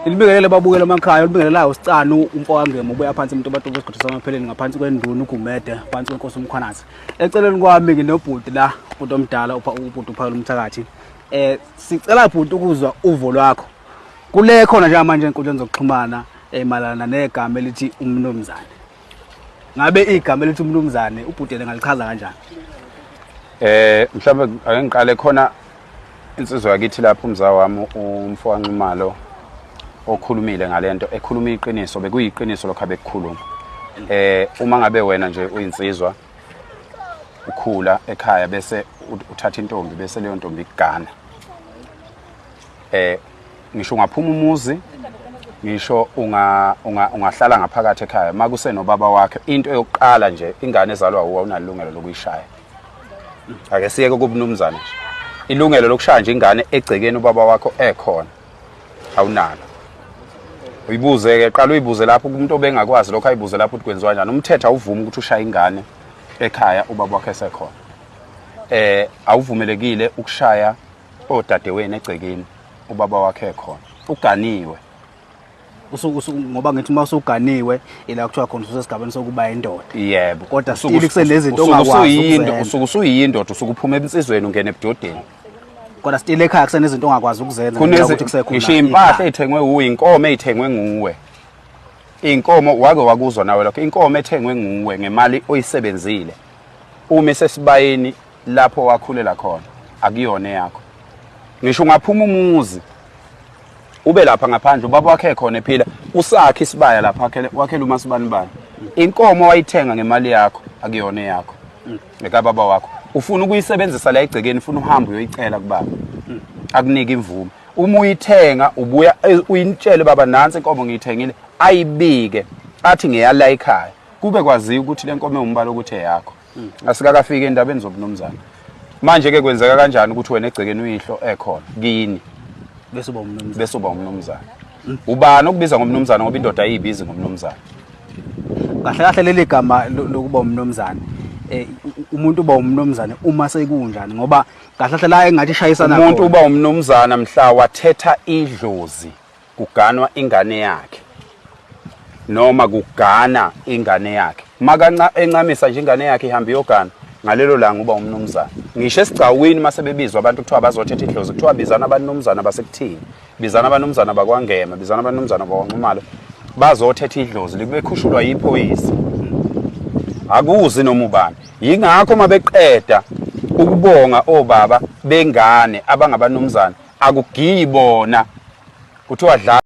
Ilibingelele babukela emakhaya, ulibingelelayo usicano umpokangema ubuya phansi umuntu obathu besigqithisa amapheleni ngaphansi kwenduna uGumede phansi kwenkosi uMkhwanazi. Eceleni kwami nginobhuti la, ubhuti omdala ubhuti uPhawula Mthakathi. Sicela bhuti ukuzwa uvo lwakho. Kule khona nje manje enkundleni zokuxhumana emalana negama elithi umnumzane. Ngabe igama elithi umnumzane ubhuti ngalichaza kanjani? Mhlawumbe ake ngiqale khona insizwa yakithi lapho umzawa wami umfokanxumalo okhulumile ngalento ekhuluma iqiniso bekuyiqiniso lokho abekukhuluma. Uma ngabe wena nje uyinsizwa ukhula ekhaya bese uthatha intombi bese leyo ntombi igana. Ngisho ungaphuma umuzi, ngisho ungahlala ngaphakathi ekhaya makuseno baba wakhe, into yokuqala nje ingane ezalwa uwa unalungelo lokuyishaya. Ake siyeke kubumnumzane nje. Ilungelo lokushaya nje ingane egcekeni ubaba wakho ekhona awunalo. Uyibuze ke qala uyibuze lapho umuntu obengakwazi lokho ayibuze lapho ukuthi kwenziwa kanjani. Umthetho awuvumi ukuthi ushaye ingane ekhaya ubaba wakhe esekhona. Awuvumelekile ukushaya odadewenu egcekeni ubaba wakhe ekhona. Uganiwe. Ngoba ngithi mawusuganiwe ila kuthiwa khona usesigabeni sokuba indoda. Yebo. Kodwa still kusenezinto ongakwazi usuyindoda usukuphuma emsizweni ungena ebudodeni. Kodwa still ekhaya kusenezinto ongakwazi ukuzenza ukuthi kusekhona. Ngisho impahla ethengwe uwe, inkomo ezithengwe nguwe. Inkomo wake wakuzwa nawe lokho. Inkomo ethengwe nguwe ngemali oyisebenzile. Uma sesibayeni lapho wakhulela khona akuyona yakho. Ngisho ungaphuma umuzi ube lapha ngaphandle ubaba wakhe ekhona ephila usakhe isibaya lapha wakhela umasibani bani. Inkomo wayithenga ngemali yakho akuyona yakho. Eka baba wakho ufuna ukuyisebenzisa la egcekeni ufuna uhambe uyoyicela kubaba. Akunika imvume. Uma uyithenga ubuya uyintshele baba nansi inkomo ngiyithengile ayibike athi ngiyala ekhaya kube kwaziwa ukuthi le nkomo engumbala ukuthi eyakho. Asikakafika endabeni zobunumzana. Manje ke kwenzeka kanjani ukuthi wena egcekeni uyihlo ekhona kini bese uba umnumzana. Ubani okubiza ngomnumzana ngoba indoda ayibizi ngomnumzana. Kahle kahle leli gama lokuba umnumzane. Umuntu uba umnumzane uma sekunjani ngoba kahle kahle la engathi shayisana khona. Umuntu uba umnumzana mhla wathetha idlozi kuganwa ingane yakhe. Noma kugana ingane yakhe. Maka encamisa nje ingane yakhe ihamba iyogana ngalelo langa uba umnumzana. Ngisho esigcawini masebebizwa abantu kuthiwa bazothetha idlozi kuthiwa bizana abanumzana basekuthini. Bizana abanumzana bakwangema, bizana abanumzana bakwanxumalo. Bazothetha idlozi likubekhushulwa yiphoyisa. Akuzi noma ubani. Yingakho mabeqeda ukubonga obaba bengane abangabanumzana akugiyibona kuthiwa dla